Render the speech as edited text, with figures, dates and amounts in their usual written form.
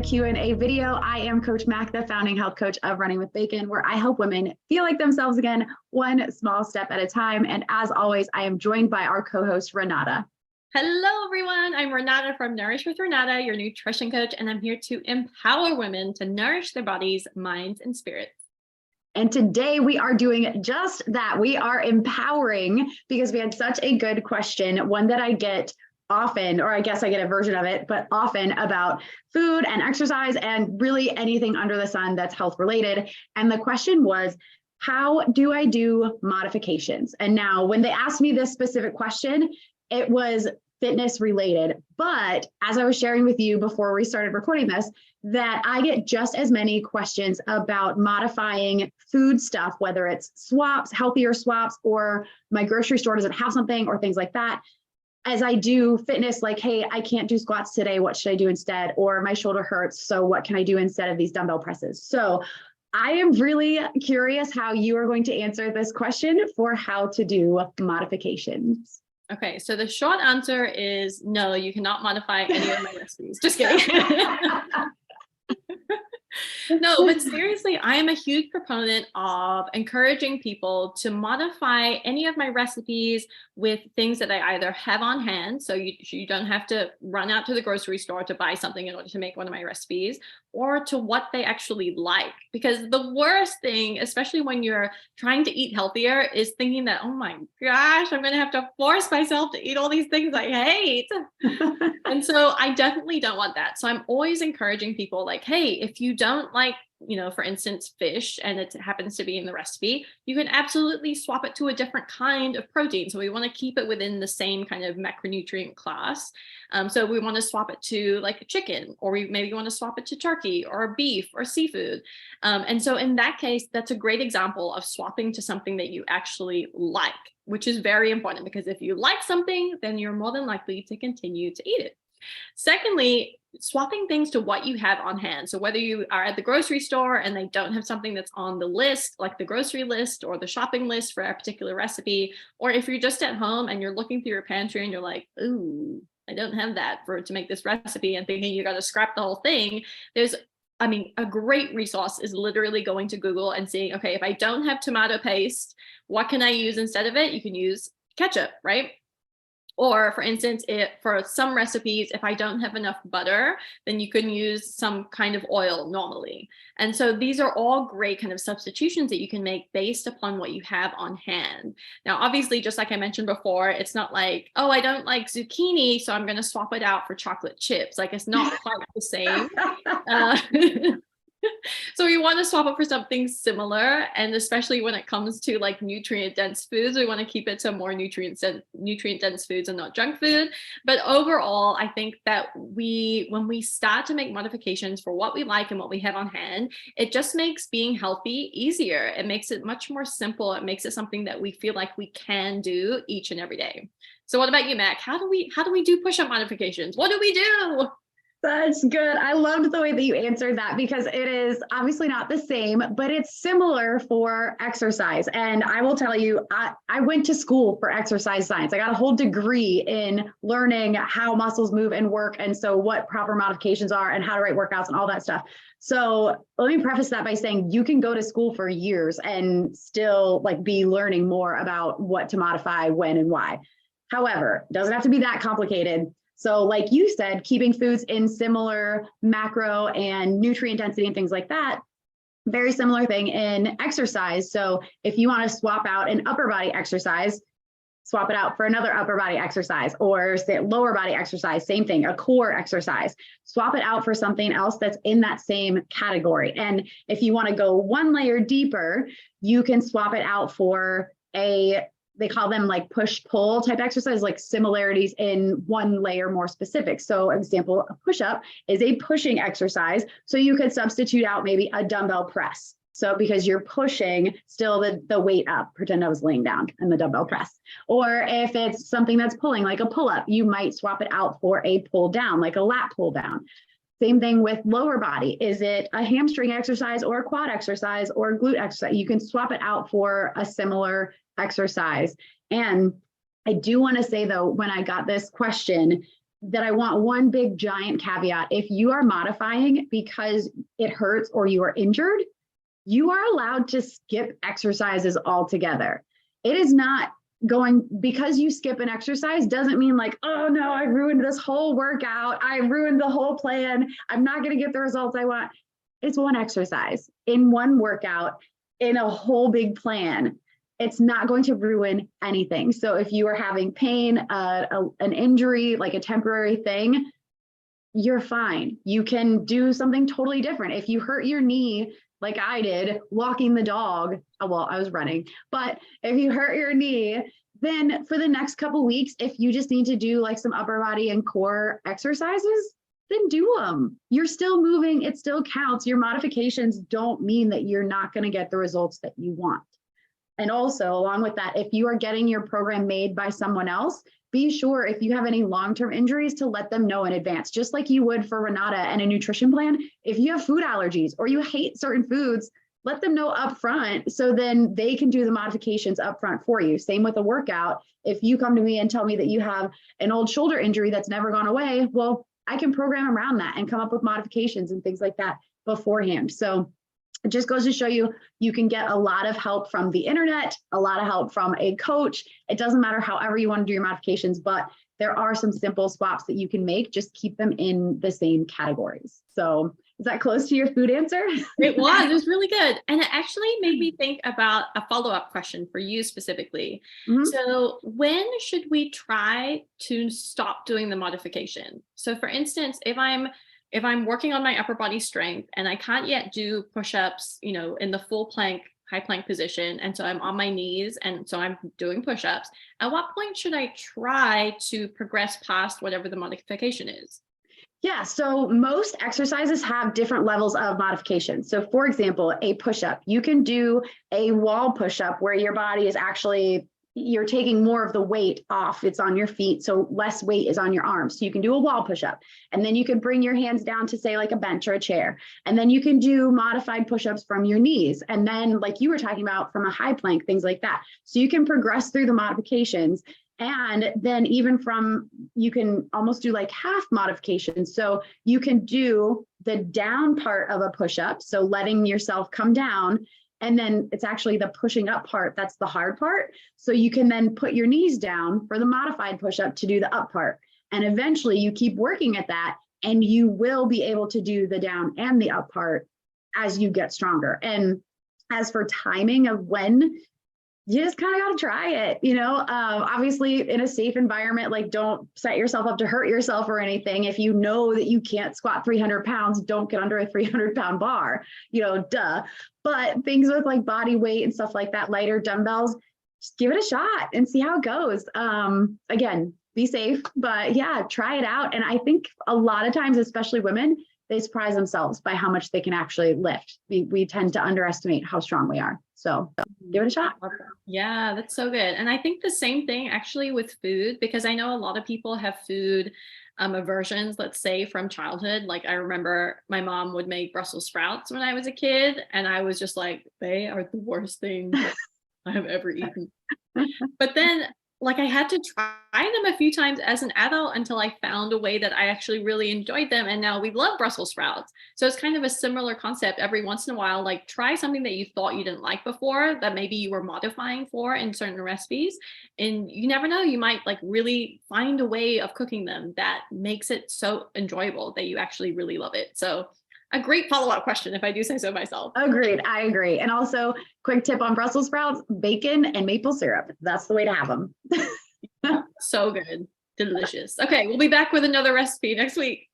Q&A video. I am Coach Mack, the founding health coach of Running with Bacon, where I help women feel like themselves again, one small step at a time. And as always, I am joined by our co-host, Renata. Hello, everyone. I'm Renata from Nourish with Renata, your nutrition coach, and I'm here to empower women to nourish their bodies, minds, and spirits. And today we are doing just that. We are empowering because we had such a good question, one that I get often, or I guess I get a version of it, but often about food and exercise and really anything under the sun that's health related. And the question was, how do I do modifications? And now when they asked me this specific question, it was fitness related. But as I was sharing with you before we started recording this, that I get just as many questions about modifying food stuff, whether it's swaps, healthier swaps, or my grocery store doesn't have something or things like that, as I do fitness, like, hey, I can't do squats today. What should I do instead? Or my shoulder hurts. So what can I do instead of these dumbbell presses? So I am really curious how you are going to answer this question for how to do modifications. Okay, so the short answer is no, you cannot modify any of my recipes. Just kidding. No, but seriously, I am a huge proponent of encouraging people to modify any of my recipes with things that I either have on hand, so you don't have to run out to the grocery store to buy something in order to make one of my recipes, or to what they actually like. Because the worst thing, especially when you're trying to eat healthier, is thinking that, oh my gosh, I'm going to have to force myself to eat all these things I hate. And so I definitely don't want that. So I'm always encouraging people like, hey, if you don't like, for instance, fish, and it happens to be in the recipe, you can absolutely swap it to a different kind of protein. So we want to keep it within the same kind of macronutrient class. So we want to swap it to like a chicken, or we maybe want to swap it to turkey or beef or seafood. And so in that case, that's a great example of swapping to something that you actually like, which is very important, because if you like something, then you're more than likely to continue to eat it. Secondly, swapping things to what you have on hand. So whether you are at the grocery store and they don't have something that's on the list, like the grocery list or the shopping list for a particular recipe, or if you're just at home and you're looking through your pantry and you're like, ooh, I don't have that to make this recipe, and thinking you got to scrap the whole thing, a great resource is literally going to Google and seeing, okay, if I don't have tomato paste, what can I use instead of it? You can use ketchup, right? Or for instance, for some recipes, if I don't have enough butter, then you can use some kind of oil normally. And so these are all great kind of substitutions that you can make based upon what you have on hand. Now, obviously, just like I mentioned before, it's not like, oh, I don't like zucchini, so I'm going to swap it out for chocolate chips. Like, it's not quite the same. So we want to swap it for something similar. And especially when it comes to like nutrient dense foods, we want to keep it to more nutrient dense foods and not junk food. But overall, I think that when we start to make modifications for what we like and what we have on hand, it just makes being healthy easier. It makes it much more simple. It makes it something that we feel like we can do each and every day. So what about you, Mac? How do we do push-up modifications? What do we do? That's good. I loved the way that you answered that, because it is obviously not the same, but it's similar for exercise. And I will tell you, I went to school for exercise science. I got a whole degree in learning how muscles move and work, and so what proper modifications are and how to write workouts and all that stuff. So let me preface that by saying you can go to school for years and still be learning more about what to modify, when, and why. However, it doesn't have to be that complicated. So like you said, keeping foods in similar macro and nutrient density and things like that, very similar thing in exercise. So if you want to swap out an upper body exercise, swap it out for another upper body exercise, or say lower body exercise, same thing, a core exercise, swap it out for something else that's in that same category. And if you want to go one layer deeper, you can swap it out for they call them like push-pull type exercise, like similarities in one layer more specific. So example, a push-up is a pushing exercise. So you could substitute out maybe a dumbbell press. So because you're pushing still the weight up, pretend I was laying down in the dumbbell press. Or if it's something that's pulling, like a pull-up, you might swap it out for a pull down, like a lat pull down. Same thing with lower body. Is it a hamstring exercise or a quad exercise or a glute exercise? You can swap it out for a similar exercise. And I do want to say though, when I got this question, that I want one big giant caveat. If you are modifying because it hurts or you are injured, you are allowed to skip exercises altogether. It is not going, because you skip an exercise doesn't mean like, oh no, I ruined this whole workout. I ruined the whole plan. I'm not going to get the results I want. It's one exercise in one workout in a whole big plan. It's not going to ruin anything. So if you are having pain, an injury, like a temporary thing, you're fine. You can do something totally different. If you hurt your knee, like I did, walking the dog, well, I was running, but if you hurt your knee, then for the next couple of weeks, if you just need to do like some upper body and core exercises, then do them. You're still moving. It still counts. Your modifications don't mean that you're not going to get the results that you want. And also, along with that, if you are getting your program made by someone else, be sure if you have any long-term injuries to let them know in advance, just like you would for Renata and a nutrition plan. If you have food allergies or you hate certain foods, let them know up front so then they can do the modifications up front for you. Same with a workout. If you come to me and tell me that you have an old shoulder injury that's never gone away, well, I can program around that and come up with modifications and things like that beforehand. So it just goes to show you, you can get a lot of help from the internet, a lot of help from a coach. It doesn't matter however you want to do your modifications, but there are some simple swaps that you can make. Just keep them in the same categories. So is that close to your food answer? It was really good. And it actually made me think about a follow-up question for you specifically. Mm-hmm. So when should we try to stop doing the modification? So for instance, if I'm working on my upper body strength and I can't yet do push-ups, in the full plank, high plank position, and so I'm on my knees and so I'm doing push-ups, at what point should I try to progress past whatever the modification is? Yeah, so most exercises have different levels of modification. So for example, a push-up, you can do a wall push-up where your body is actually, you're taking more of the weight off. It's on your feet, so less weight is on your arms. So you can do a wall push-up, and then you can bring your hands down to say like a bench or a chair. And then you can do modified push-ups from your knees. And then like you were talking about from a high plank, things like that. So you can progress through the modifications. And then even from, you can almost do like half modifications. So you can do the down part of a push-up. So letting yourself come down, and then it's actually the pushing up part. That's the hard part. So you can then put your knees down for the modified push-up to do the up part. And eventually you keep working at that and you will be able to do the down and the up part as you get stronger. And as for timing of when, you just kind of got to try it, obviously in a safe environment, like don't set yourself up to hurt yourself or anything. If you know that you can't squat 300 pounds, don't get under a 300-pound bar, duh. But things with like body weight and stuff like that, lighter dumbbells, just give it a shot and see how it goes. Again, be safe, but yeah, try it out. And I think a lot of times, especially women, they surprise themselves by how much they can actually lift. We tend to underestimate how strong we are. So give it a shot. Yeah, that's so good. And I think the same thing actually with food, because I know a lot of people have food aversions, let's say from childhood. Like I remember my mom would make Brussels sprouts when I was a kid, and I was just like, they are the worst thing I have ever eaten. But then like I had to try them a few times as an adult until I found a way that I actually really enjoyed them. And now we love Brussels sprouts. So it's kind of a similar concept. Every once in a while, like try something that you thought you didn't like before that maybe you were modifying for in certain recipes. And you never know, you might like really find a way of cooking them that makes it so enjoyable that you actually really love it. So a great follow-up question, if I do say so myself. Agreed. I agree. And also, quick tip on Brussels sprouts, bacon and maple syrup. That's the way to have them. So good. Delicious. Okay, we'll be back with another recipe next week.